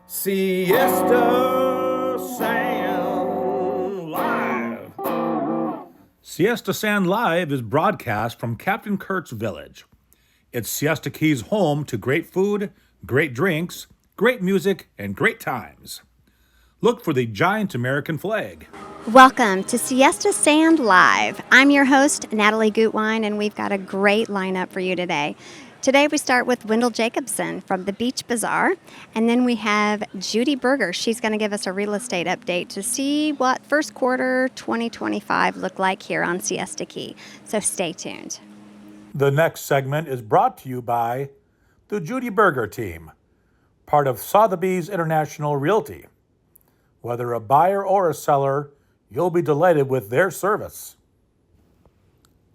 Siesta Sand Live. Siesta Sand Live is broadcast from Captain Kurt's Village. It's Siesta Key's home to great food, great drinks, great music, and great times. Look for the giant American flag. Welcome to Siesta Sand Live. I'm your host, Natalie Gutwein, and we've got a great lineup for you today. Today we start with Wendall Jacobson from the Beach Bazaar, and then we have Judie Berger. She's going to give us a real estate update to see what first quarter 2025 looked like here on Siesta Key. So stay tuned. The next segment is brought to you by the Judie Berger team, part of Sotheby's International Realty. Whether a buyer or a seller, you'll be delighted with their service.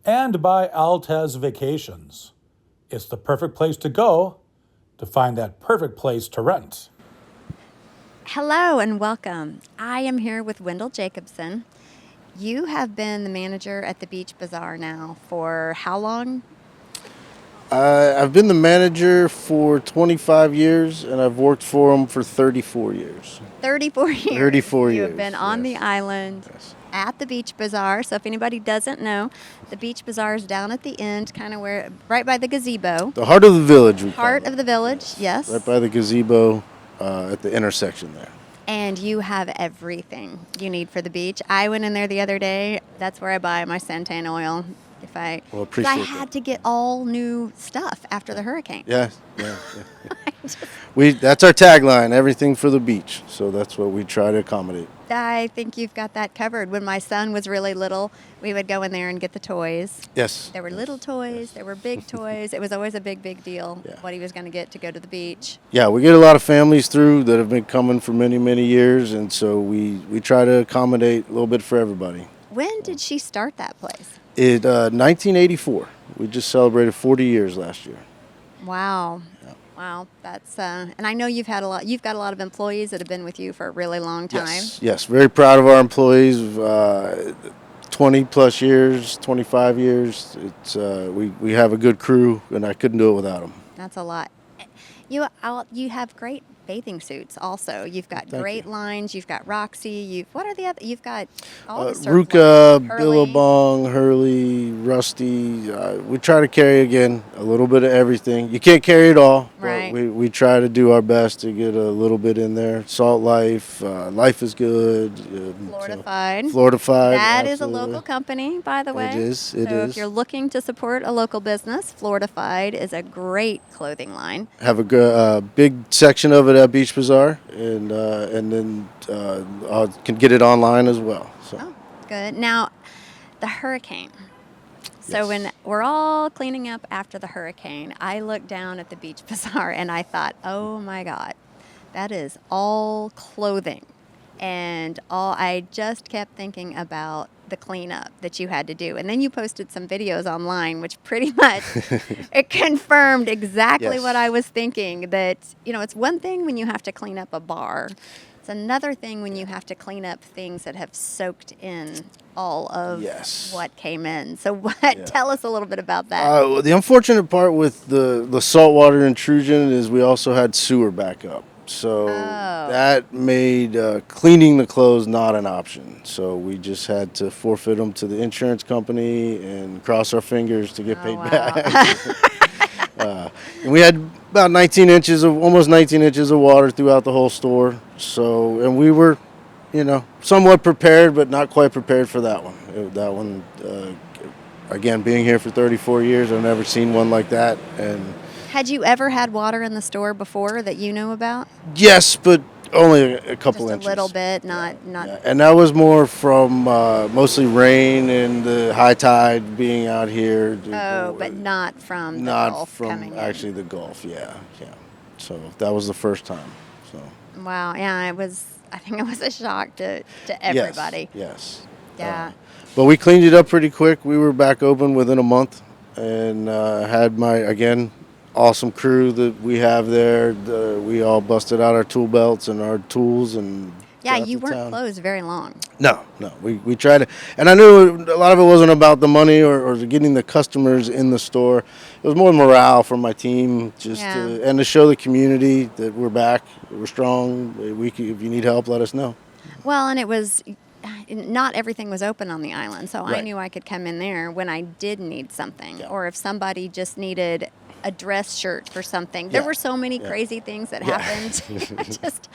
And by Altez Vacations. It's the perfect place to go to find that perfect place to rent. Hello and welcome. I am here with Wendall Jacobson. You have been the manager at the Beach Bazaar now for how long? I've been the manager for 25 years, and I've worked for them for 34 years. 34 years. 34 You years. have been on the island at the Beach Bazaar. So if anybody doesn't know, the Beach Bazaar is down at the end, kind of where, right by the gazebo. The heart of the village, we call Heart it. of the village, yes. Right by the gazebo at the intersection there. And you have everything you need for the beach. I went in there the other day. That's where I buy my suntan oil. Well, 'Cause appreciate I that. had to get all new stuff after the hurricane. Yeah. That's our tagline, everything for the beach. So that's what we try to accommodate. I think you've got that covered. When my son was really little, we would go in there and get the toys. Yes. There were little toys, there were big toys. It was always a big deal what he was going to get to go to the beach. Yeah, we get a lot of families through that have been coming for many, many years, and so we try to accommodate a little bit for everybody. When did she start that place? 1984. We just celebrated 40 years last year. Wow. Wow, that's and I know you've got a lot of employees that have been with you for a really long time. Yes, very proud of our employees. 20 plus years, 25 years. It's we have a good crew, and I couldn't do it without them. That's a lot. You have great bathing suits also. You've got great lines. You've got Roxy. What are the other? You've got all the surf Ruka, lines. Hurley. Billabong, Hurley, Rusty. We try to carry, again, a little bit of everything. You can't carry it all, Right. but we try to do our best to get a little bit in there. Salt Life, Life is Good. Floridified. Floridified. That is a absolutely. local company, by the way. It is. So if you're looking to support a local business, Floridified is a great clothing line. Have a big section of it at Beach Bazaar, and then can get it online as well. So. Oh, good. Now, the hurricane. So Yes. when we're all cleaning up after the hurricane, I looked down at the Beach Bazaar and I thought, oh my God, that is all clothing. And I just kept thinking about the cleanup that you had to do. And then you posted some videos online, which pretty much it confirmed exactly Yes. what I was thinking, that, it's one thing when you have to clean up a bar. It's another thing when you have to clean up things that have soaked in all of what came in. So tell us a little bit about that. The unfortunate part with the saltwater intrusion is we also had sewer backup. So that made cleaning the clothes not an option. So we just had to forfeit them to the insurance company and cross our fingers to get paid back. And we had about almost 19 inches of water throughout the whole store. So, and we were, somewhat prepared, but not quite prepared for that one. Again, being here for 34 years, I've never seen one like that. And had you ever had water in the store before that you know about? yes, but only a couple Just inches. a little bit, not. Yeah, and that was more from mostly rain and the high tide being out here. But not from the not Gulf from coming in. actually the Gulf. Yeah. So that was the first time. So. Wow, yeah, I think it was a shock to everybody. Yes. Yeah. But we cleaned it up pretty quick. We were back open within a month, and had my awesome crew that we have there. We all busted out our tool belts and our tools and Yeah, throughout you the weren't town. closed very long. No. We tried to, and I knew a lot of it wasn't about the money or getting the customers in the store. It was more morale for my team, and to show the community that we're back, we're strong. If you need help, let us know. Well, and it was not everything was open on the island, so I Right. knew I could come in there when I did need something, Yeah. or if somebody just needed a dress shirt for something. There Yeah. were so many Yeah. crazy things that Yeah. happened. Just,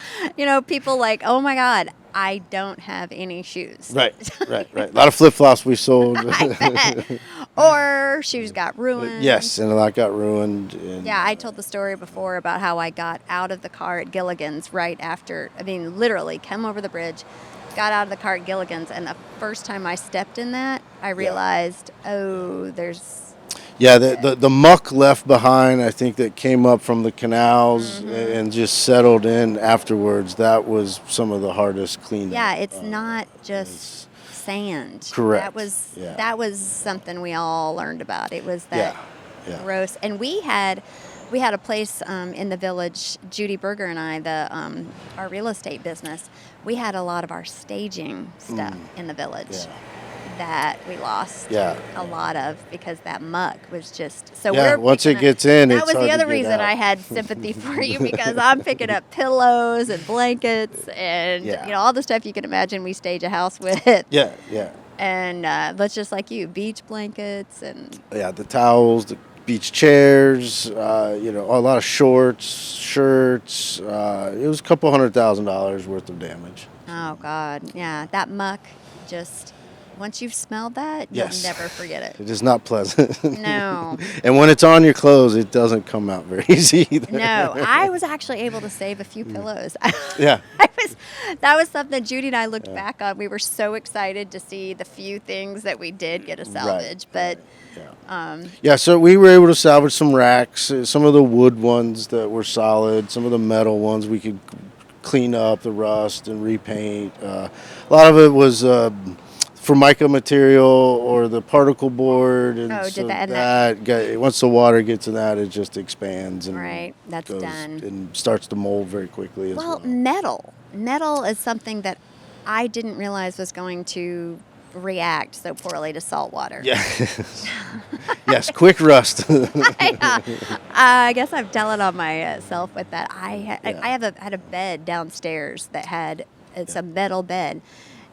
people like, oh my God, I don't have any shoes. Right. A lot of flip flops we sold. I bet. Or shoes got ruined. Yes, and a lot got ruined. And, Yeah, I told the story before about how I got out of the car at Gilligan's right after, literally come over the bridge, got out of the car at Gilligan's, and the first time I stepped in that, I realized, there's... Yeah, the muck left behind, I think, that came up from the canals and just settled in afterwards. That was some of the hardest cleanup. Yeah, it's not just sand. Correct. That was something we all learned about. It was that gross. And we had a place in the village. Judie Berger and I, our real estate business, we had a lot of our staging stuff in the village that we lost a lot of because that muck was just so. Once it gets in, that it's was hard the to other get reason out. I had sympathy for you, because I'm picking up pillows and blankets and all the stuff you can imagine we stage a house with. Yeah. And let's just like you, beach blankets and the towels, the beach chairs, a lot of shorts, shirts. It was a couple $100,000 worth of damage. oh God, yeah, that muck just. Once you've smelled that, you'll never forget it. It is not pleasant. No. And when it's on your clothes, it doesn't come out very easy either. No, I was actually able to save a few pillows. Yeah. That was something Judy and I looked back on. We were so excited to see the few things that we did get a salvage. So we were able to salvage some racks, some of the wood ones that were solid, some of the metal ones we could clean up the rust and repaint. A lot of it was Formica material or the particle board, and once the water gets in that, it just expands and that's goes done and starts to mold very quickly. Well, metal is something that I didn't realize was going to react so poorly to salt water. Yeah. Yes, quick rust. I guess I'm telling on myself with that. I had a bed downstairs that had a metal bed.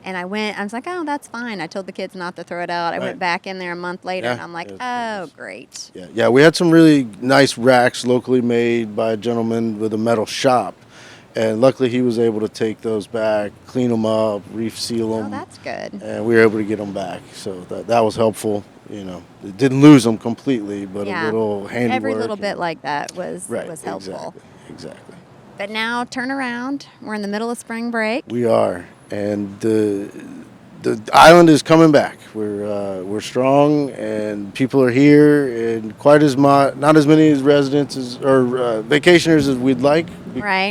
And I was like, oh, that's fine. I told the kids not to throw it out. I went back in there a month later, and I'm like, oh, great. Yeah, we had some really nice racks locally made by a gentleman with a metal shop. And luckily, he was able to take those back, clean them up, reseal them. Oh, that's good. And we were able to get them back. So that was helpful. It didn't lose them completely, but a little handiwork. Every little bit like that was helpful. Exactly. But now, turn around. We're in the middle of spring break. We are. And the island is coming back. We're strong, and people are here, and not as many residents or vacationers as we'd like,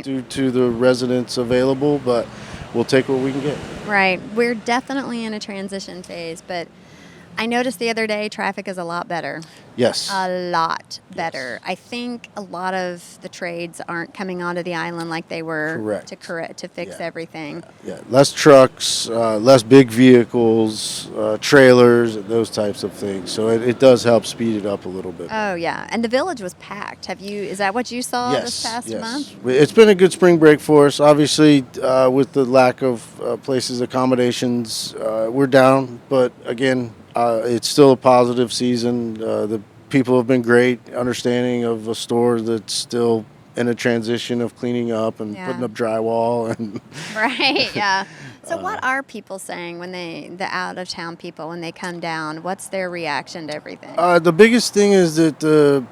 due to the residents available. But we'll take what we can get. Right. We're definitely in a transition phase, but I noticed the other day traffic is a lot better. Yes. A lot better. I think a lot of the trades aren't coming onto the island like they were to fix everything. Yeah, less trucks, less big vehicles, trailers, those types of things. So it does help speed it up a little bit. Oh yeah, and the village was packed. Is that what you saw this past month? It's been a good spring break for us. Obviously, with the lack of places, accommodations, we're down. But again, it's still a positive season. The people have been great, understanding of a store that's still in a transition of cleaning up and putting up drywall and right. Yeah. So what are people saying when the out of town people, when they come down? What's their reaction to everything? The biggest thing is that the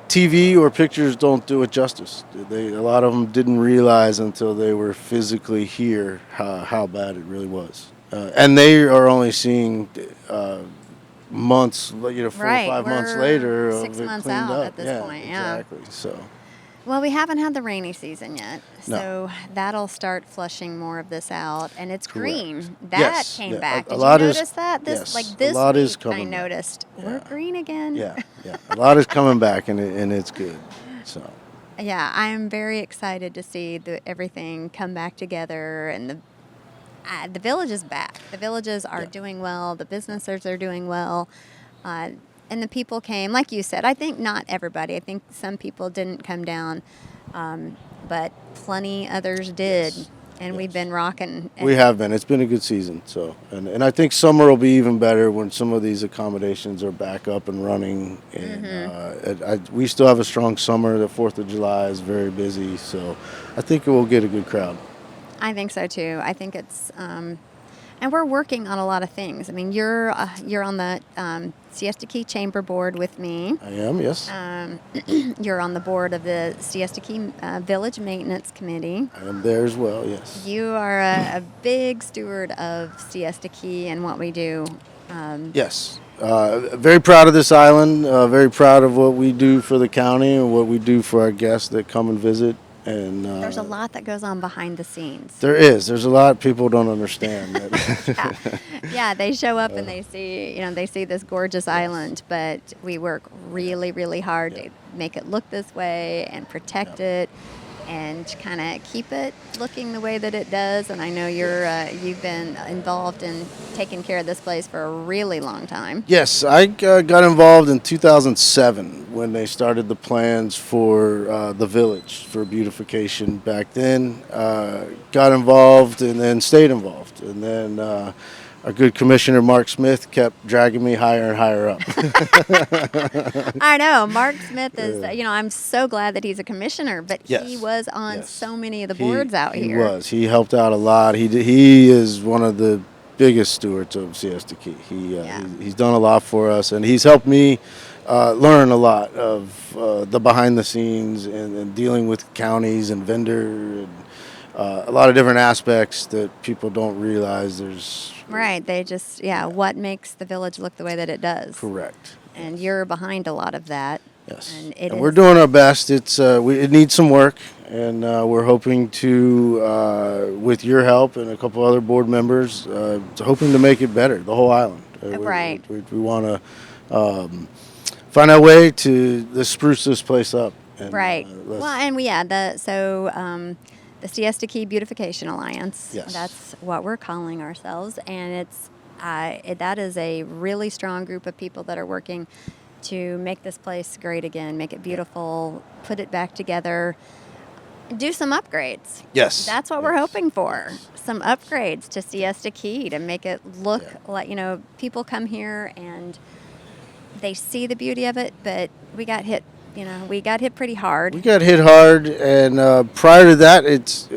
TV or pictures don't do it justice. A lot of them didn't realize until they were physically here how bad it really was. And they are only seeing months, 4 or 5 months later. 6 months out up. at this point, Exactly. So. Well, we haven't had the rainy season yet, so that'll start flushing more of this out, and it's green. That came back. Did you notice that? This week I noticed we're green again. Yeah. A lot is coming back, and it's good. So. Yeah, I am very excited to see everything come back together, and the village is back. The villages are doing well. The businesses are doing well. Uh, and the people came, like you said. I think not everybody. I think some people didn't come down, but plenty others did. Yes. And Yes. we've been rocking. We have been. It's been a good season. So, and I think summer will be even better when some of these accommodations are back up and running. And we still have a strong summer. The 4th of July is very busy. So I think it will get a good crowd. I think so too. I think it's, and we're working on a lot of things. I mean, you're on the Siesta Key Chamber Board with me. I am, yes. You're on the board of the Siesta Key Village Maintenance Committee. I am there as well, yes. You are a big steward of Siesta Key and what we do. Yes. Very proud of this island. Very proud of what we do for the county and what we do for our guests that come and visit. And There's a lot that goes on behind the scenes. There is. There's a lot people don't understand. Yeah, they show up and they see this gorgeous island, but we work really, really hard to make it look this way and protect it and kind of keep it looking the way that it does. And I know you've been involved in taking care of this place for a really long time. Yes, I got involved in 2007 when they started the plans for the village for beautification back then. Got involved and then stayed involved. And then our good commissioner, Mark Smith, kept dragging me higher and higher up. I know. Mark Smith is, I'm so glad that he's a commissioner, but he was on so many of the boards out here. He was. He helped out a lot. He is one of the biggest stewards of Siesta Key. He's done a lot for us, and he's helped me learn a lot of the behind the scenes and dealing with counties and vendor and a lot of different aspects that people don't realize there's. Right. They just, what makes the village look the way that it does. Correct. And you're behind a lot of that. Yes. And we're doing our best. It needs some work, and we're hoping to, with your help and a couple other board members, hoping to make it better, the whole island. Right. We want to find our way to spruce this place up. And, right. The Siesta Key Beautification Alliance. Yes. That's what we're calling ourselves, and that is a really strong group of people that are working to make this place great again, make it beautiful, put it back together, do some upgrades. Yes. That's what we're hoping for. Some upgrades to Siesta Key to make it look like, people come here and they see the beauty of it, but we got hit pretty hard. We got hit hard, and prior to that, it's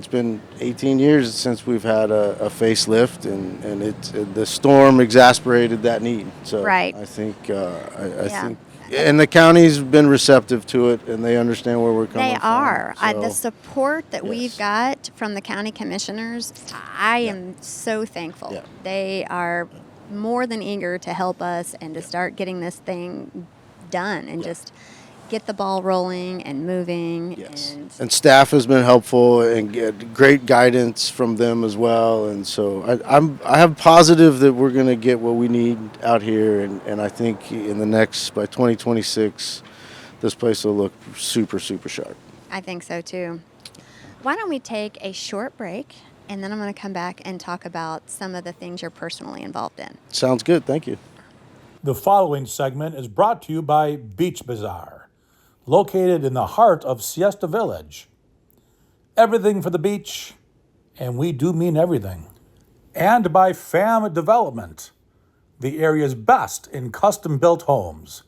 been 18 years since we've had a facelift, and the storm exasperated that need. So right. I think, and the county's been receptive to it, and they understand where we're coming from. They are. So, The support that we've got from the county commissioners, I am so thankful. Yeah. They are more than eager to help us and to start getting this thing done and just get the ball rolling and moving. Yes. And staff has been helpful and get great guidance from them as well. And so I have positive that we're going to get what we need out here. And I think by 2026, this place will look super, super sharp. I think so too. Why don't we take a short break, and then I'm going to come back and talk about some of the things you're personally involved in. Sounds good. Thank you. The following segment is brought to you by Beach Bazaar, located in the heart of Siesta Village. Everything for the beach, and we do mean everything. And by FAM Development, the area's best in custom-built homes.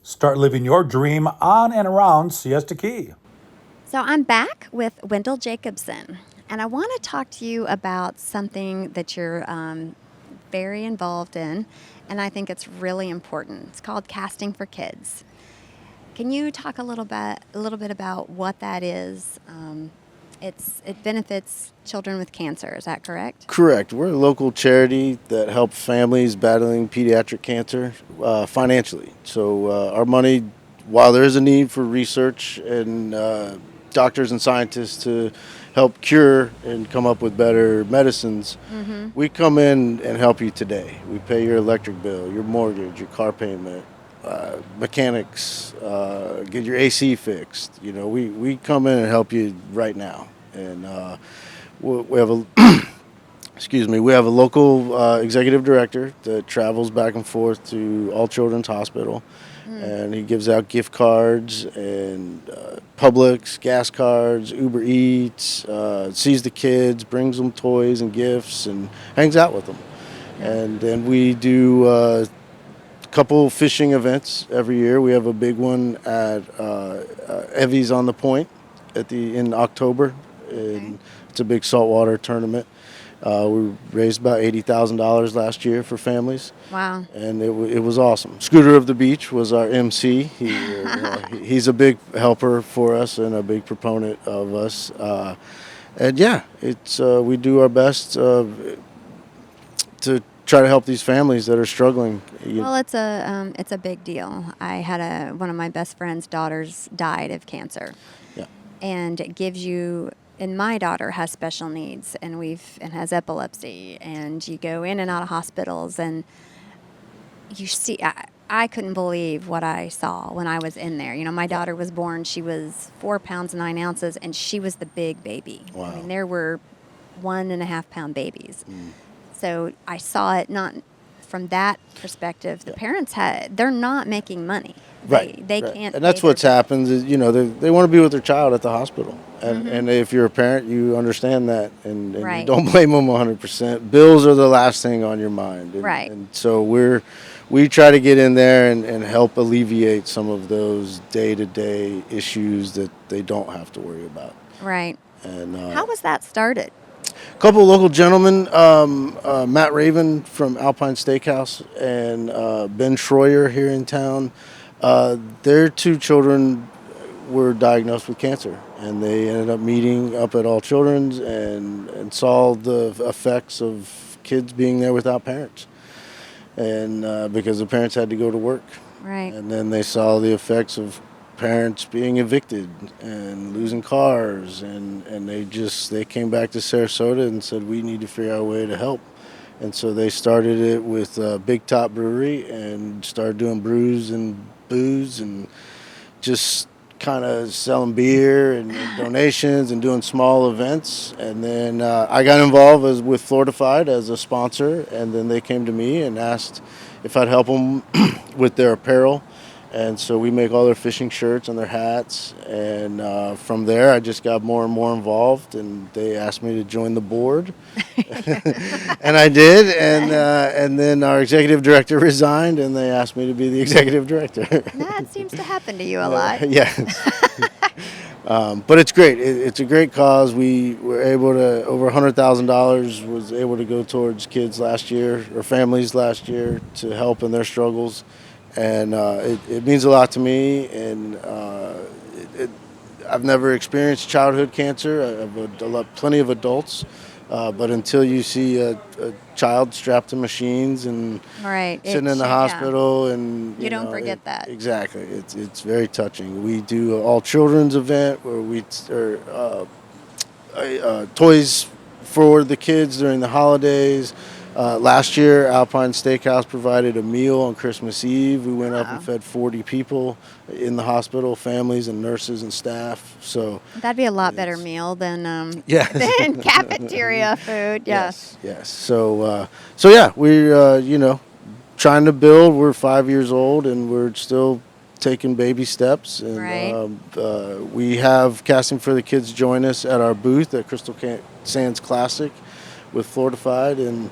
Start living your dream on and around Siesta Key. So I'm back with Wendall Jacobson, and I want to talk to you about something that you're very involved in, and I think it's really important. It's called Casting for Kids. Can you talk a little bit about what that is? It benefits children with cancer. Is that correct? Correct. We're a local charity that helps families battling pediatric cancer financially. So our money, while there is a need for research and doctors and scientists to help cure and come up with better medicines, we come in and help you today. We pay your electric bill, your mortgage, your car payment, mechanics, get your AC fixed. We come in and help you right now. And we have a excuse me, we have a local executive director that travels back and forth to All Children's Hospital, and he gives out gift cards and Publix gas cards, Uber Eats, sees the kids, brings them toys and gifts, and hangs out with them. And then we do a couple fishing events every year. We have a big one at Evie's on the Point in October. And it's a big saltwater tournament. We raised about $80,000 last year for families. Wow. And it was awesome. Scooter of the Beach was our MC. He's a big helper for us and a big proponent of us. And yeah, we do our best to try to help these families that are struggling. Well, it's a big deal. I had one of my best friend's daughters died of cancer. Yeah. And it gives you. And my daughter has special needs and has epilepsy, and you go in and out of hospitals, and you see, I couldn't believe what I saw when I was in there. My daughter was born, she was 4 pounds 9 ounces, and she was the big baby. Wow. I mean, there were 1.5 pound babies. So I saw it not from that perspective. The parents they're not making money. They right. can't. And that's what's happened is, they want to be with their child at the hospital. And if you're a parent, you understand that. And Right. you don't blame them 100%. Bills are the last thing on your mind. Right. And so we try to get in there and help alleviate some of those day-to-day issues that they don't have to worry about. Right. And How was that started? a couple of local gentlemen, Matt Raven from Alpine Steakhouse and Ben Schroyer here in town, their 2 children were diagnosed with cancer, and they ended up meeting up at All Children's and saw the effects of kids being there without parents, and because the parents had to go to work. Right. And then they saw the effects of parents being evicted and losing cars, and they came back to Sarasota and said, we need to figure out a way to help. And so they started it with Big Top Brewery and started doing brews and booze and just kind of selling beer and donations and doing small events. And then I got involved with Floridified as a sponsor, and then they came to me and asked if I'd help them with their apparel. And so we make all their fishing shirts and their hats. And from there, I just got more and more involved, and they asked me to join the board. And I did. And then our executive director resigned, and they asked me to be the executive director. That seems to happen to you a lot. Yeah. But it's great. It's a great cause. We were able to, over $100,000 was able to go towards kids last year, or families last year, to help in their struggles. And it means a lot to me, and I've never experienced childhood cancer. I've plenty of adults, but until you see a child strapped to machines and sitting in the hospital, and you don't forget that. Exactly, it's very touching. We do an all children's event where toys for the kids during the holidays. Last year, Alpine Steakhouse provided a meal on Christmas Eve. We went up and fed 40 people in the hospital, families and nurses and staff. So that'd be a lot better meal than than cafeteria food. Yeah. Yes. So yeah, we're trying to build. We're 5 years old, and we're still taking baby steps. And we have Casting for the Kids join us at our booth at Crystal Sands Classic with Floridified, and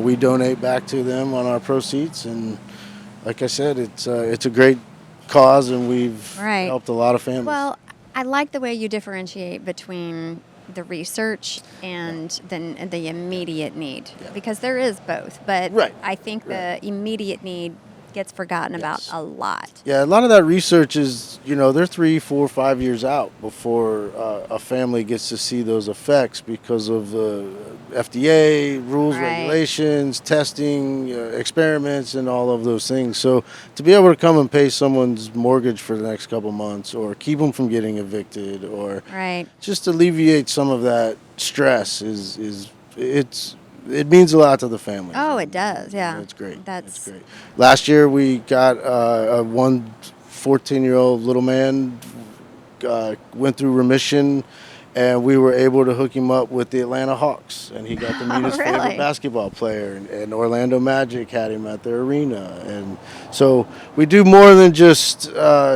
we donate back to them on our proceeds. And like I said, it's a great cause, and we've helped a lot of families. Well, I like the way you differentiate between the research and the immediate need, because there is both. But I think the immediate need gets forgotten about a lot. Yeah, a lot of that research is, they're 3, 4, 5 years out before a family gets to see those effects because of the FDA rules, regulations, testing, experiments, and all of those things. So to be able to come and pay someone's mortgage for the next couple months, or keep them from getting evicted, or just alleviate some of that stress it's it means a lot to the family. Oh, it does. Yeah. That's great. That's Great. Last year we got a 14-year-old little man went through remission, and we were able to hook him up with the Atlanta Hawks, and he got to meet his really? favorite basketball player, and Orlando Magic had him at their arena. And so we do more than just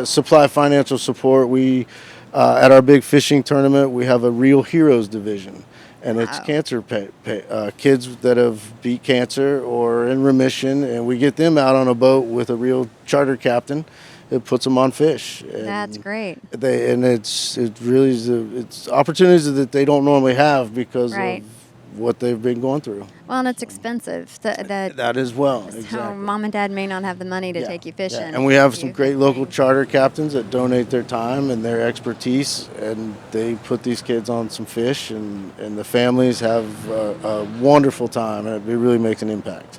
supply financial support. We at our big fishing tournament, we have a Real Heroes division, and it's cancer kids that have beat cancer or in remission, and we get them out on a boat with a real charter captain. It puts them on fish. And That's great. It's opportunities that they don't normally have because Right. of what they've been going through. Well, and it's expensive. That as well. So Exactly. mom and dad may not have the money to take you fishing. And we have some You great can local bring- charter captains that donate their time and their expertise, and they put these kids on some fish, and the families have a wonderful time, and it really makes an impact.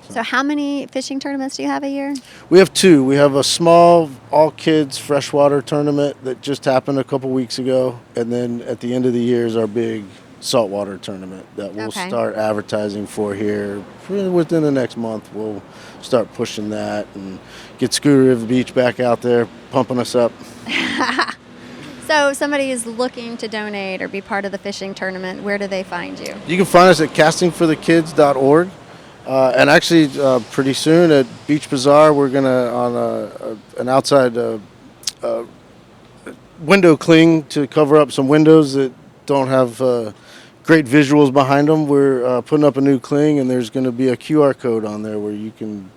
So how many fishing tournaments do you have a year? We have two. We have a small all-kids freshwater tournament that just happened a couple weeks ago, and then at the end of the year is our big saltwater tournament that we'll Okay. start advertising for here within the next month. We'll start pushing that and get Scooter of the Beach back out there pumping us up. So if somebody is looking to donate or be part of the fishing tournament, where do they find you? You can find us at castingforthekids.org. And actually, pretty soon at Beach Bazaar, we're going to, on an outside window cling to cover up some windows that don't have great visuals behind them. We're putting up a new cling, and there's going to be a QR code on there where you can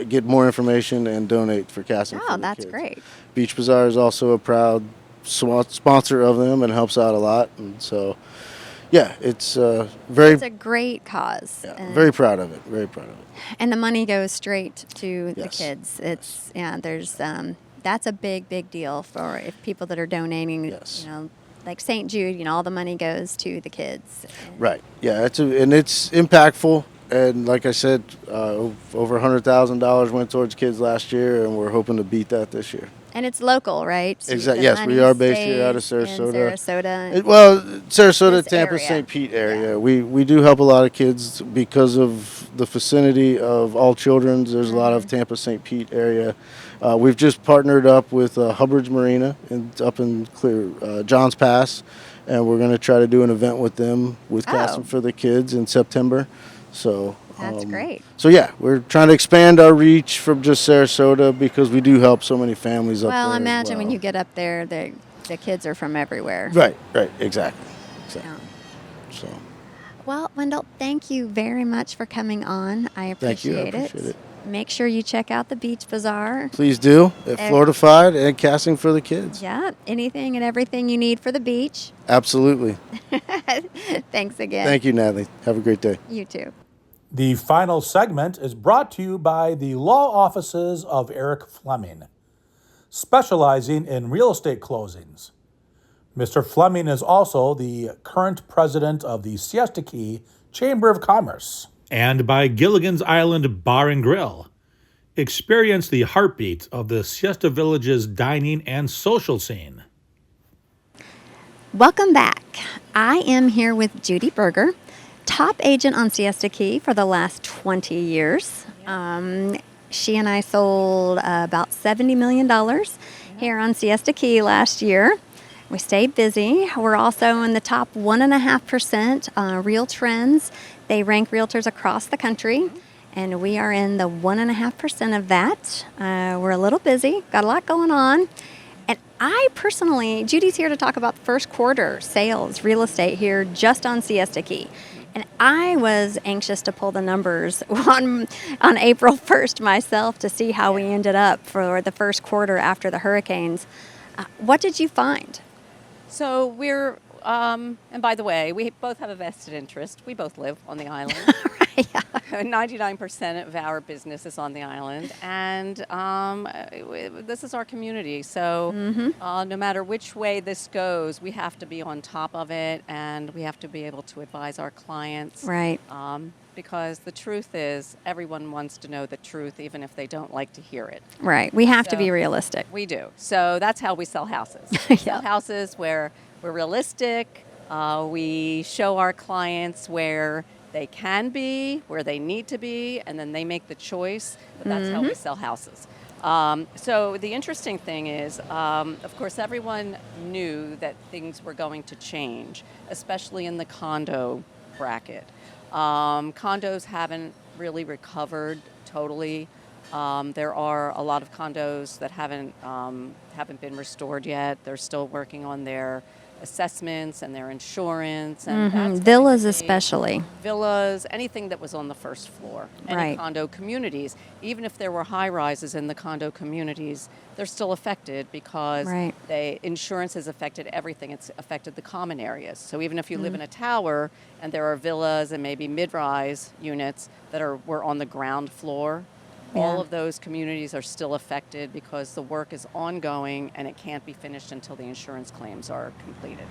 get more information and donate for Casting for Oh, the that's Kids. great. Beach Bazaar is also a proud sponsor of them and helps out a lot. And so, yeah, it's very, It's a great cause. yeah, very proud of it. Very proud of it. And the money goes straight to the Yes. kids. It's there's that's a big deal for if people that are donating. Yes. Like St. Jude, all the money goes to the kids. Right. Yeah. And it's impactful. And like I said, over $100,000 went towards kids last year, and we're hoping to beat that this year. And it's local, right? So Exactly. the Yes, we money are based here out of stays in Sarasota. Sarasota. Sarasota, This Tampa, area. St. Pete area. We do help a lot of kids because of the vicinity of All Children's. There's a lot of Tampa, St. Pete area. We've just partnered up with Hubbard's Marina up in Johns Pass, and we're going to try to do an event with them with Casting for the Kids in September. So That's great. So yeah, we're trying to expand our reach from just Sarasota because we do help so many families up there. Well, as imagine when well. you get up there, the kids are from everywhere. Right, exactly. Yeah. So Well, Wendall, thank you very much for coming on. I Thank you, I appreciate appreciate it. Make sure you check out the Beach Bazaar. please do at Floridified and Casting for the Kids. Yeah, anything and everything you need for the beach. Absolutely. Thanks again. Thank you, Natalie. Have a great day. You too. The final segment is brought to you by the law offices of Eric Fleming, specializing in real estate closings. Mr. Fleming is also the current president of the Siesta Key Chamber of Commerce. And by Gilligan's Island Bar and Grill. Experience the heartbeat of the Siesta Village's dining and social scene. Welcome back. I am here with Judie Berger, top agent on Siesta Key for the last 20 years. She and I sold about $70 million here on Siesta Key last year. We stayed busy. We're also in the top 1.5% Real Trends. They rank realtors across the country, and we are in the 1.5% of that. We're a little busy, got a lot going on. And I personally, Judie's here to talk about first quarter sales, real estate here just on Siesta Key. And I was anxious to pull the numbers on April 1st myself to see how we ended up for the first quarter after the hurricanes. What did you find? So we're, and by the way, we both have a vested interest. We both live on the island. 99% of our business is on the island, and this is our community. So no matter which way this goes, we have to be on top of it, and we have to be able to advise our clients. Right. Because the truth is, everyone wants to know the truth, even if they don't like to hear it. Right. We have to be So- realistic. We do. So that's how we sell houses. We sell houses where we're realistic. We show our clients where they can be, where they need to be, and then they make the choice. But that's how we sell houses. So the interesting thing is, of course, everyone knew that things were going to change, especially in the condo bracket. Condos haven't really recovered totally. There are a lot of condos that haven't been restored yet. They're still working on their assessments and their insurance. And that's Villas especially. Villas, anything that was on the first floor. Any Right. condo communities. Even if there were high rises in the condo communities, they're still affected because Right. insurance has affected everything. It's affected the common areas. So even if you live in a tower and there are villas and maybe mid-rise units that were on the ground floor, all of those communities are still affected because the work is ongoing and it can't be finished until the insurance claims are completed.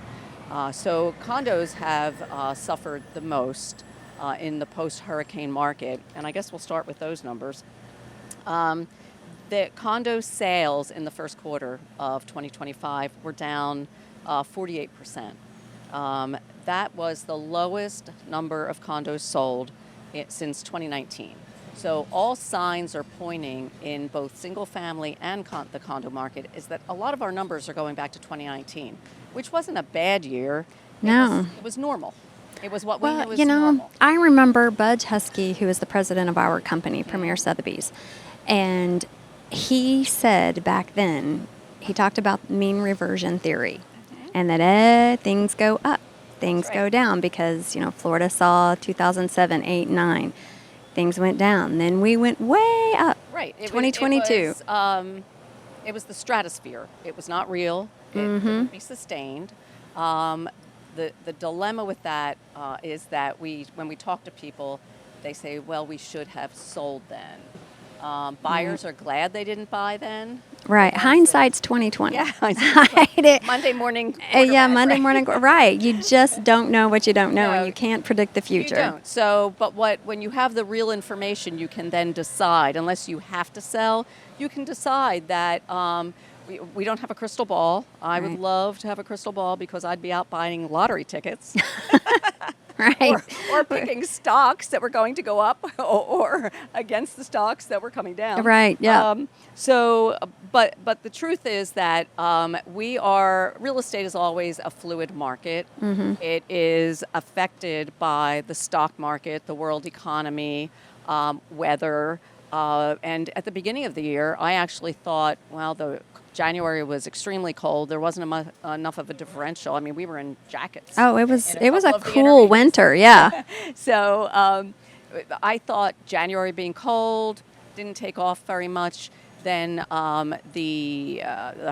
So condos have suffered the most in the post-hurricane market, and I guess we'll start with those numbers. The condo sales in the first quarter of 2025 were down 48%. That was the lowest number of condos sold since 2019. So all signs are pointing in both single family and the condo market is that a lot of our numbers are going back to 2019, which wasn't a bad year. No. It was normal. It was what we knew was you know, normal. I remember Bud Husky, who is the president of our company, Premier Sotheby's, and he said back then, he talked about mean reversion theory, and that things go up, things That's go right. down because, Florida saw 2007, 8, 9. Things went down. Then we went way up. Right. 2022. It was the stratosphere. It was not real. It couldn't be sustained. The dilemma with that is that when we talk to people, they say, well, we should have sold then. Buyers are glad they didn't buy then. Right. Hindsight's 2020. Yeah. Monday morning. Monday morning. Right. You just don't know what you don't know, No, and you can't predict the future. You don't. So, but when you have the real information, you can then decide. Unless you have to sell, you can decide that we don't have a crystal ball. I would love to have a crystal ball because I'd be out buying lottery tickets. Right. or picking stocks that were going to go up or against the stocks that were coming down. Right, yeah. But the truth is that real estate is always a fluid market. It is affected by the stock market, the world economy, weather. And at the beginning of the year, I actually thought, well, the January was extremely cold. There wasn't enough of a differential. I mean, we were in jackets. Oh, it was a couple of the cool interviews. winter, yeah. So I thought January being cold didn't take off very much. Then the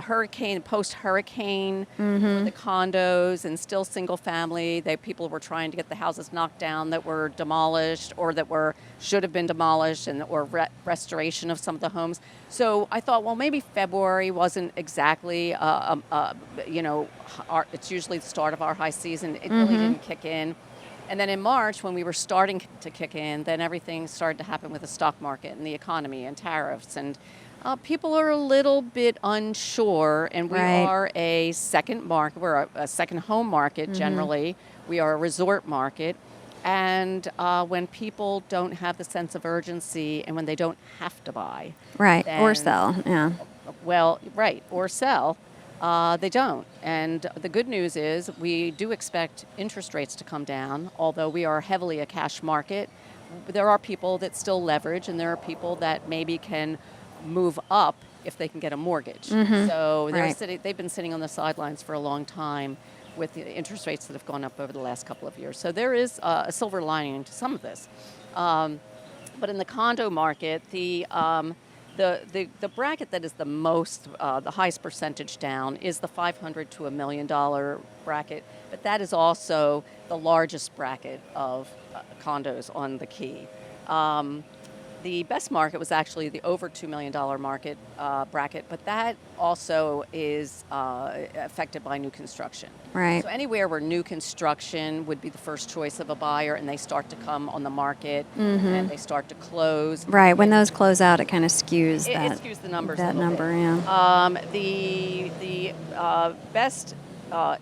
hurricane, post-hurricane, the condos and still single family, people were trying to get the houses knocked down that were demolished or that should have been demolished, or restoration of some of the homes. So I thought, well, maybe February wasn't exactly, it's usually the start of our high season. It really didn't kick in. And then in March, when we were starting to kick in, then everything started to happen with the stock market and the economy and tariffs. And people are a little bit unsure, and we Right. are a second market. We're a second home market generally. We are a resort market. And when people don't have the sense of urgency and when they don't have to buy. Right. Or then- sell, yeah. Well, right, or sell. They don't. And the good news is we do expect interest rates to come down, although we are heavily a cash market. There are people that still leverage, and there are people that maybe can move up if they can get a mortgage. So Right. they've been sitting on the sidelines for a long time with the interest rates that have gone up over the last couple of years. So there is a silver lining to some of this. But in the condo market, the bracket that is the highest percentage down is the $500 to $1 million bracket, but that is also the largest bracket of condos on the Key. The best market was actually the over $2 million market bracket, but that also is affected by new construction. Right. So anywhere where new construction would be the first choice of a buyer, and they start to come on the market and they start to close. Right. When those close out, it kind of skews It that. skews the numbers. That a little number, bit. yeah. The best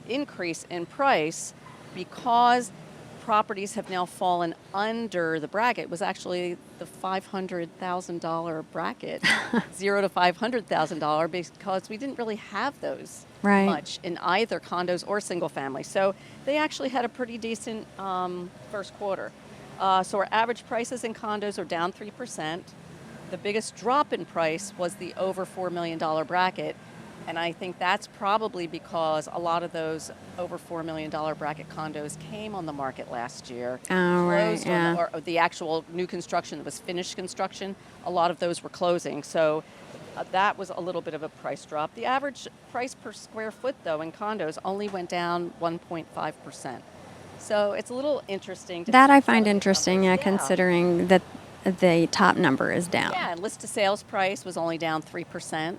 increase in price, because properties have now fallen under the bracket. It was actually the $500,000 bracket, $0 to $500,000, because we didn't really have those Right. much in either condos or single family. So they actually had a pretty decent first quarter. So our average prices in condos are down 3%. The biggest drop in price was the over $4 million bracket. And I think that's probably because a lot of those over $4 million bracket condos came on the market last year. Oh, right, Closed yeah. or the actual new construction that was finished construction, a lot of those were closing. So that was a little bit of a price drop. The average price per square foot, though, in condos only went down 1.5%. So it's a little interesting. That see I some find of these interesting, numbers. considering that the top number is down. Yeah, and list to sales price was only down 3%,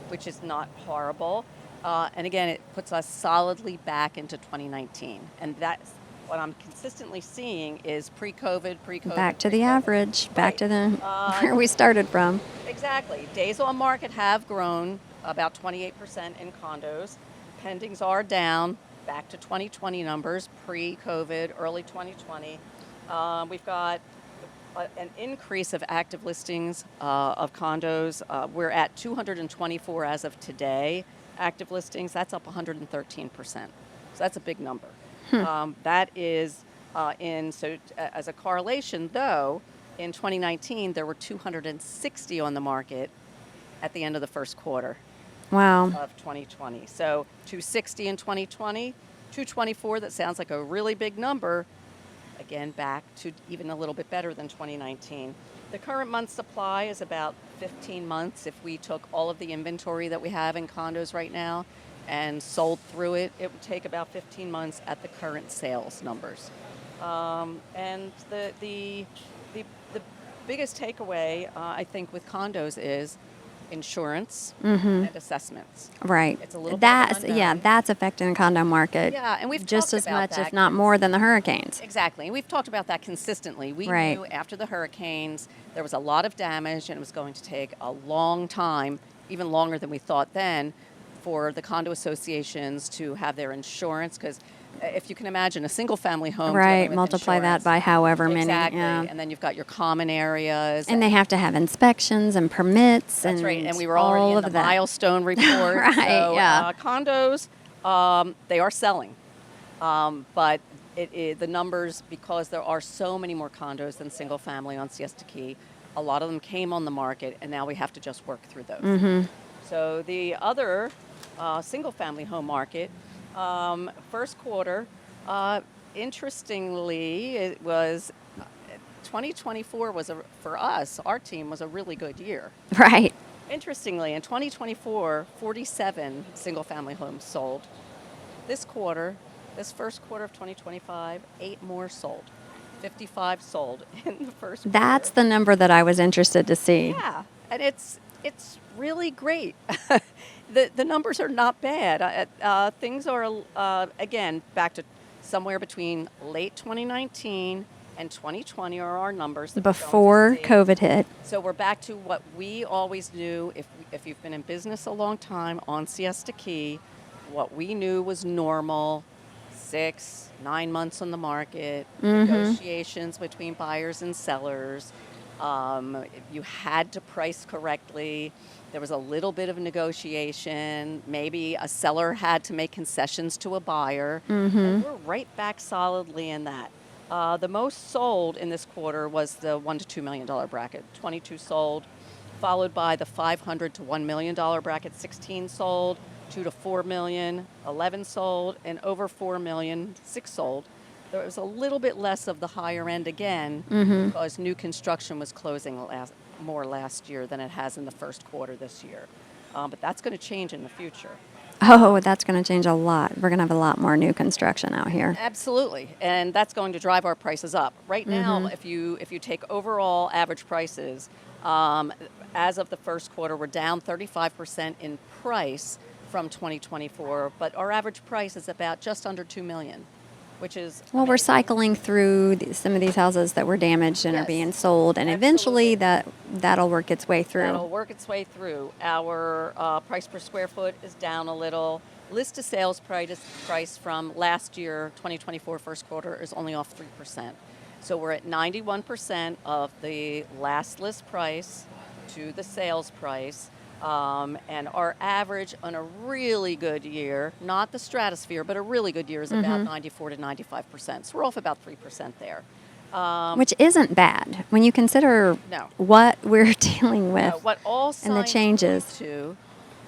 which is not horrible. And again, it puts us solidly back into 2019. And that's what I'm consistently seeing is pre-COVID. Back to the average, back to the Right. where we started from. Exactly. Days on market have grown about 28% in condos. Pendings are down back to 2020 numbers, pre-COVID, early 2020. We've got an increase of active listings of condos. We're at 224 as of today. Active listings, that's up 113%. So that's a big number. That is as a correlation, though, in 2019, there were 260 on the market at the end of the first quarter Wow. of 2020. So 260 in 2020, 224, that sounds like a really big number. Again, back to even a little bit better than 2019. The current month supply is about 15 months. If we took all of the inventory that we have in condos right now and sold through it, it would take about 15 months at the current sales numbers. And the biggest takeaway, I think, with condos is insurance and assessments. Right. It's a little bit of an That's unknown. that's affecting the condo market. Yeah, and we've just talked as about much, that. if not more, than the hurricanes. Exactly. And we've talked about that consistently. We Right. knew after the hurricanes there was a lot of damage and it was going to take a long time, even longer than we thought then, for the condo associations to have their insurance. Because if you can imagine a single family home, dealing Right. with Multiply that insurance, by however many. exactly. Yeah. And then you've got your common areas. And they have to have inspections and permits. That's and right. And we were already all in the of that. milestone report. Right, So, yeah. Condos, they are selling. But the numbers, because there are so many more condos than single family on Siesta Key, a lot of them came on the market, and now we have to just work through those. So the other single family home market, first quarter, interestingly, it was 2024 was for us, our team was a really good year. Right. Interestingly, in 2024, 47 single-family homes sold. This first quarter of 2025, 8 more sold. 55 sold in the first quarter. That's the number that I was interested to see. Yeah, and it's really great. The numbers are not bad. Things are, again, back to somewhere between late 2019 and 2020 are our numbers. That we're Before going to see. COVID hit. So we're back to what we always knew. If you've been in business a long time on Siesta Key, what we knew was normal, 6-9 months on the market, negotiations between buyers and sellers. You had to price correctly. There was a little bit of negotiation. Maybe a seller had to make concessions to a buyer. And we're right back solidly in that. The most sold in this quarter was the $1 to $2 million bracket, 22 sold, followed by the $500 to $1 million bracket, 16 sold, 2 to 4 million, 11 sold, and over 4 million, 6 sold. There was a little bit less of the higher end again because new construction was closing more last year than it has in the first quarter this year. But that's going to change in the future. Oh, that's going to change a lot. We're going to have a lot more new construction out here. Absolutely, and that's going to drive our prices up. Right now, if you take overall average prices, as of the first quarter, we're down 35% in price from 2024, but our average price is about just under $2 million, which is Well, we're amazing. cycling through some of these houses that were damaged and are Yes, being sold, and eventually that'll work its way through. That'll work its way through. Our price per square foot is down a little. List to sales price from last year, 2024 first quarter, is only off 3%. So we're at 91% of the last list price to the sales price. And our average on a really good year, not the stratosphere, but a really good year is about 94 to 95%. So we're off about 3% there. Which isn't bad when you consider No. what we're dealing with What all and the signs changes. point to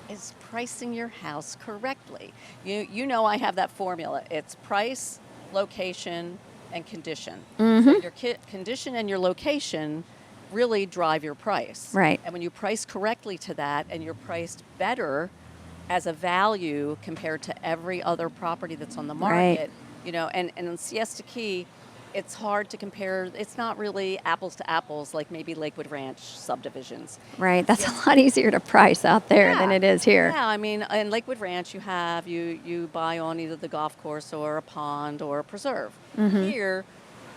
is pricing your house correctly. You know I have that formula. It's price, location, and condition. So your condition and your location really drive your price. Right. And when you price correctly to that and you're priced better as a value compared to every other property that's on the market, and in Siesta Key, it's hard to compare. It's not really apples to apples like maybe Lakewood Ranch subdivisions. Right. That's a lot easier to price out there than it is here. Yeah, I mean, in Lakewood Ranch, you buy on either the golf course or a pond or a preserve. Here,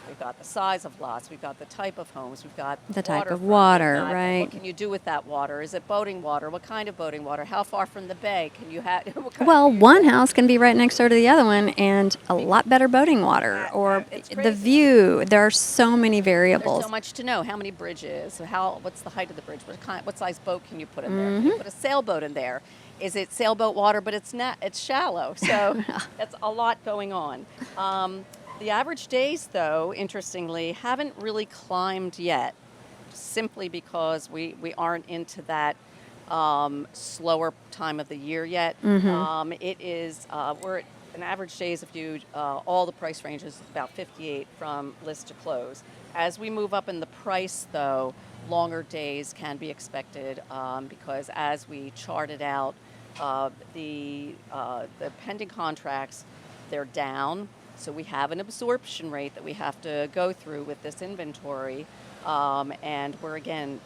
we've got the size of lots, we've got the type of homes, we've got The type of waterfront, water, we've got right. What can you do with that water? Is it boating water? What kind of boating water? How far from the bay can you have? Well, one house can be right next door to the other one and a lot better boating water or it's the crazy. view. There are so many variables. There's so much to know. How many bridges? What's the height of the bridge? What size boat can you put in there? Can you put a sailboat in there? Is it sailboat water, but it's shallow? So that's a lot going on. The average days, though, interestingly, haven't really climbed yet, simply because we aren't into that slower time of the year yet. It is, we're at an average days, if you, all the price ranges, about 58 from list to close. As we move up in the price, though, longer days can be expected because as we charted out the pending contracts, they're down. So we have an absorption rate that we have to go through with this inventory. And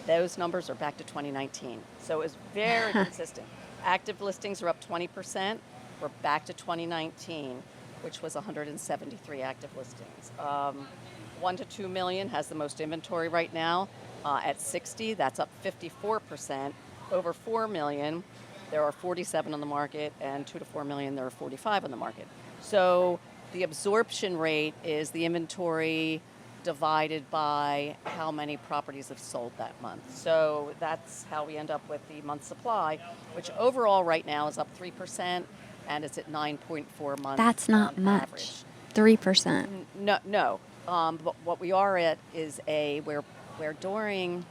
those numbers are back to 2019. So it's very consistent. Active listings are up 20%. We're back to 2019, which was 173 active listings. 1 to 2 million has the most inventory right now at 60. That's up 54%. Over 4 million, there are 47 on the market, and 2 to 4 million, there are 45 on the market. So the absorption rate is the inventory divided by how many properties have sold that month. So that's how we end up with the month supply, which overall right now is up 3%, and it's at 9.4 months. That's not much. Average. 3%. No. But what we are at is where during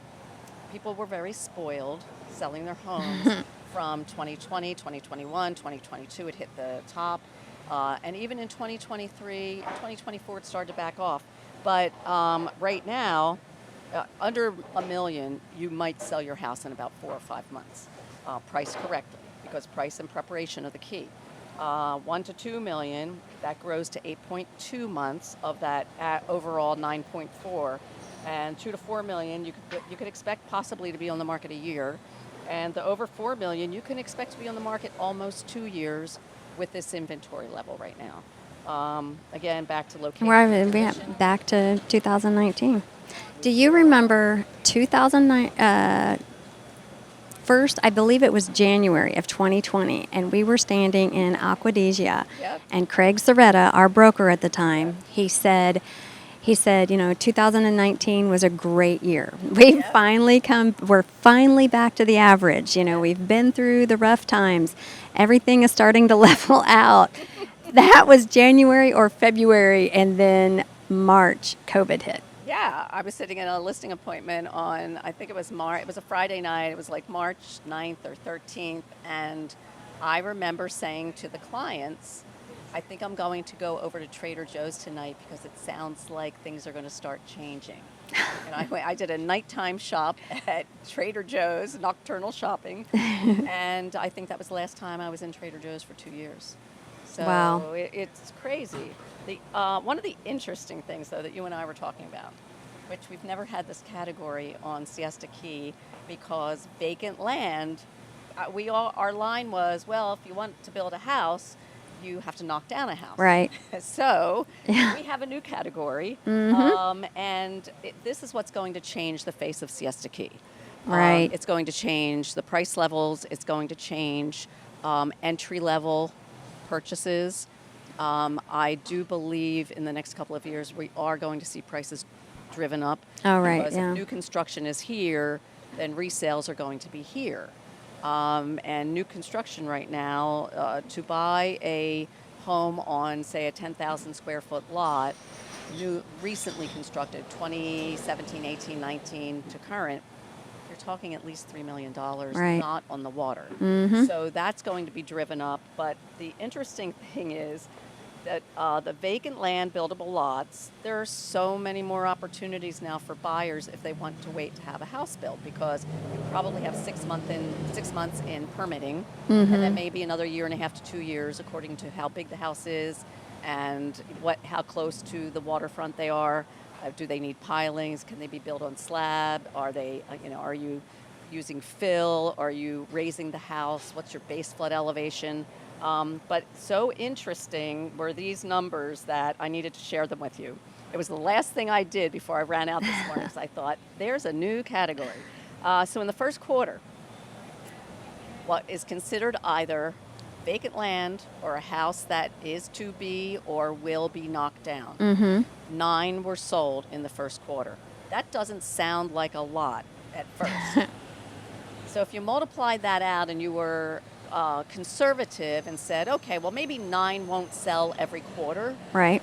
people were very spoiled selling their homes from 2020, 2021, 2022, it hit the top. And even in 2023, 2024, it started to back off. But right now, under $1 million, you might sell your house in about 4 or 5 months, priced correctly, because price and preparation are the key. 1 to 2 million, that grows to 8.2 months of that overall 9.4, and 2 to 4 million, you could expect possibly to be on the market a year, and the over 4 million, you can expect to be on the market almost 2 years with this inventory level right now. Again, back to location. We're back to 2019. Do you remember 2009? First, I believe it was January of 2020, and we were standing in Aquadesia, and Craig Soretta, our broker at the time, he said, 2019 was a great year. We're finally back to the average. We've been through the rough times. Everything is starting to level out. That was January or February, and then March, COVID hit. Yeah, I was sitting in a listing appointment on, I think it was March, it was a Friday night, it was like March 9th or 13th, and I remember saying to the clients, I think I'm going to go over to Trader Joe's tonight because it sounds like things are going to start changing. And I did a nighttime shop at Trader Joe's, nocturnal shopping, and I think that was the last time I was in Trader Joe's for 2 years. So wow. It's crazy. One of the interesting things, though, that you and I were talking about, which we've never had this category on Siesta Key because vacant land, our line was, well, if you want to build a house, you have to knock down a house. Right. So we have a new category, and this is what's going to change the face of Siesta Key. Right. It's going to change the price levels. It's going to change entry-level purchases. I do believe in the next couple of years we are going to see prices driven up. Oh, right, Because yeah. if new construction is here, then resales are going to be here. And new construction right now, to buy a home on, say, a 10,000 square foot lot, new, recently constructed, 2017, 18, 19 to current, you're talking at least $3 million, Right. not on the water. So that's going to be driven up. But the interesting thing is that the vacant land, buildable lots, there are so many more opportunities now for buyers if they want to wait to have a house built, because you probably have 6 months in permitting, and then maybe another year and a half to 2 years, according to how big the house is and how close to the waterfront they are. Do they need pilings? Can they be built on slab? Are they, are you using fill? Are you raising the house? What's your base flood elevation? But so interesting were these numbers that I needed to share them with you. It was the last thing I did before I ran out this morning, because I thought, there's a new category. So in the first quarter, what is considered either vacant land or a house that is to be or will be knocked down, 9 were sold in the first quarter. That doesn't sound like a lot at first. So if you multiply that out and you were conservative and said, okay, well, maybe 9 won't sell every quarter. Right.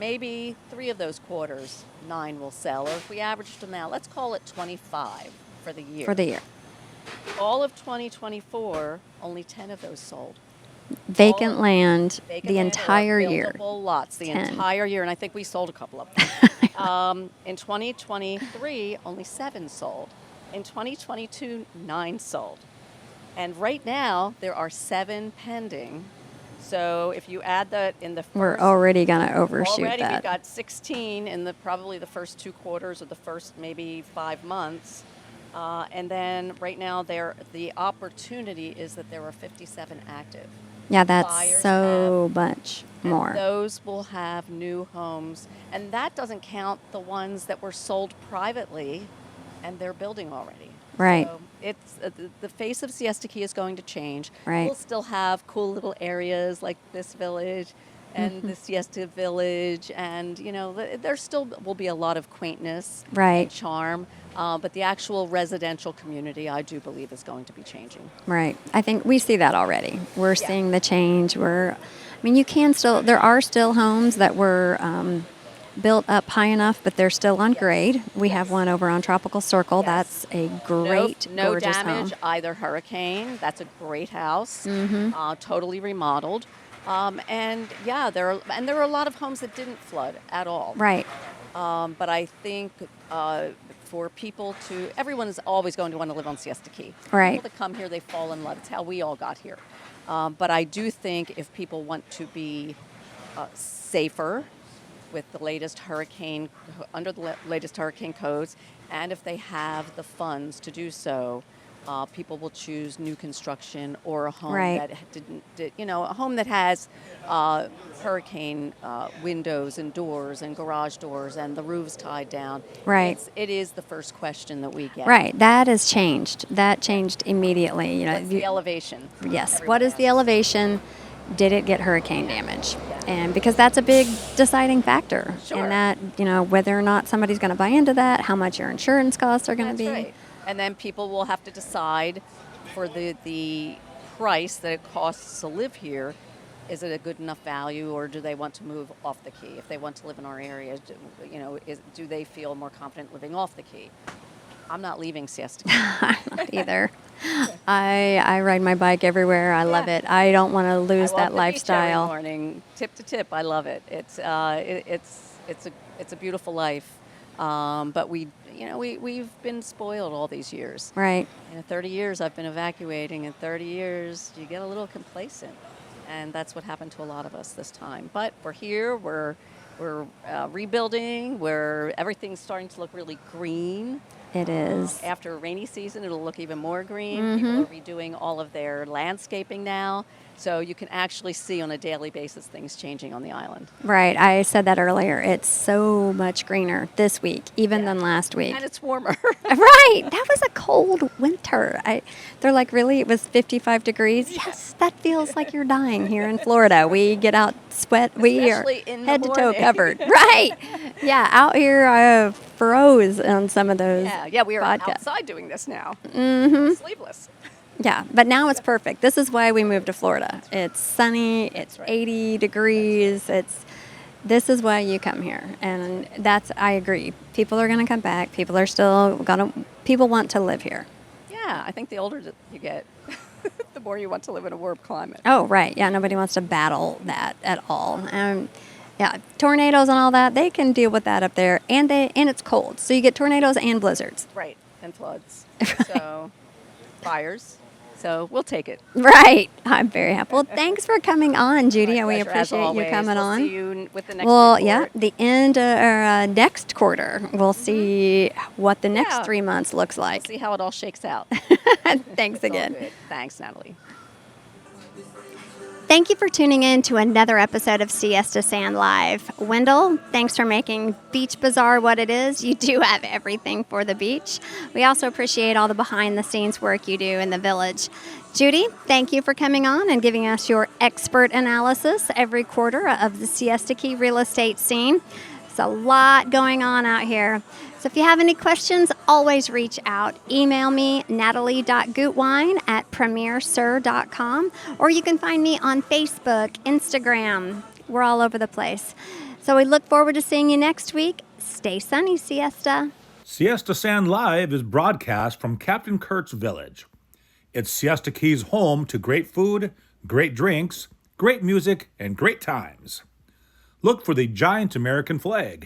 Maybe 3 of those quarters, 9 will sell. Or if we averaged them out, let's call it 25 for the year. For the year. All of 2024, only 10 of those sold. Vacant land Vacant the land or entire year. buildable lots the 10. entire year, and I think we sold a couple of them. In 2023, only 7 sold. In 2022, 9 sold. And right now, there are 7 pending. So if you add that in the first... We're already going to overshoot already that. we've got 16 in probably the first 2 quarters or the first maybe 5 months. And then right now, the opportunity is that there are 57 active. Yeah, that's Buyers so much And more. those will have new homes. And that doesn't count the ones that were sold privately and they're building already. Right. So it's the face of Siesta Key is going to change. Right. We'll still have cool little areas like this village and the Siesta Village, and there still will be a lot of quaintness Right. and charm. But the actual residential community, I do believe, is going to be changing. Right. I think we see that already. We're Yeah. seeing the change. There are still homes that were built up high enough, but they're still on grade. We have one over on Tropical Circle. Yes. That's a great, no gorgeous damage, home. either hurricane. That's a great house, totally remodeled. And yeah, there are a lot of homes that didn't flood at all. Right. But I think for people everyone is always going to want to live on Siesta Key. Right. People that come here, they fall in love. It's how we all got here. But I do think if people want to be safer with the latest under the latest hurricane codes, and if they have the funds to do so, people will choose new construction or a home Right. that a home that has hurricane windows and doors and garage doors and the roofs tied down. Right. It is the first question that we get. Right. That has changed. That changed immediately. What's the elevation? Yes. Everyone What is the asks. elevation? Did it get hurricane damage? And because that's a big deciding factor. Sure. And that, whether or not somebody's going to buy into that, how much your insurance costs are going to That's be. right. And then people will have to decide for the price that it costs to live here, is it a good enough value, or do they want to move off the Key? If they want to live in our area, do they feel more confident living off the Key? I'm not leaving Siesta Key. I'm not either. I ride my bike everywhere. I love it. I don't want to lose I walk that the lifestyle. Beach every morning, tip to tip. I love it. It's a beautiful life. But we've been spoiled all these years. Right. 30 years I've been evacuating. In 30 years, you get a little complacent, and that's what happened to a lot of us this time. But we're here. We're rebuilding. Everything's starting to look really green. It is. After a rainy season, it'll look even more green. People are redoing all of their landscaping now. So you can actually see on a daily basis things changing on the island. Right. I said that earlier. It's so much greener this week, even than last week. And it's warmer. Right. That was a cold winter. They're like, really? It was 55 degrees? Yes, that feels like you're dying here in Florida. We get out, sweat. We are Especially in the head to toe morning. covered. Right. Yeah, out here I froze on some of those Yeah, we are podcasts. outside doing this now. Sleeveless. Yeah, but now it's perfect. This is why we moved to Florida. It's sunny. It's right. 80 degrees. This is why you come here, and I agree. People are going to come back. People want to live here. Yeah, I think the older that you get, the more you want to live in a warm climate. Oh, right. Yeah, nobody wants to battle that at all. Yeah, tornadoes and all that, they can deal with that up there, and it's cold. So you get tornadoes and blizzards. Right, and floods. So, fires. So we'll take it. Right. I'm very happy. Well, thanks for coming on, Judy. My We pleasure, as appreciate you always. coming We'll on. see you with the next Well, report. yeah, the end or next quarter, we'll see what the next Yeah. 3 months looks like. See how it all shakes out. Thanks It's all again. good. Thanks, Natalie. Thank you for tuning in to another episode of Siesta Sand Live. Wendell, thanks for making Beach Bazaar what it is. You do have everything for the beach. We also appreciate all the behind-the-scenes work you do in the village. Judy, thank you for coming on and giving us your expert analysis every quarter of the Siesta Key real estate scene. There's a lot going on out here. So if you have any questions, always reach out. Email me, natalie.gutwein@premiersir.com, or you can find me on Facebook, Instagram. We're all over the place. So we look forward to seeing you next week. Stay sunny, Siesta. Siesta Sand Live is broadcast from Captain Kurt's Village. It's Siesta Key's home to great food, great drinks, great music, and great times. Look for the giant American flag.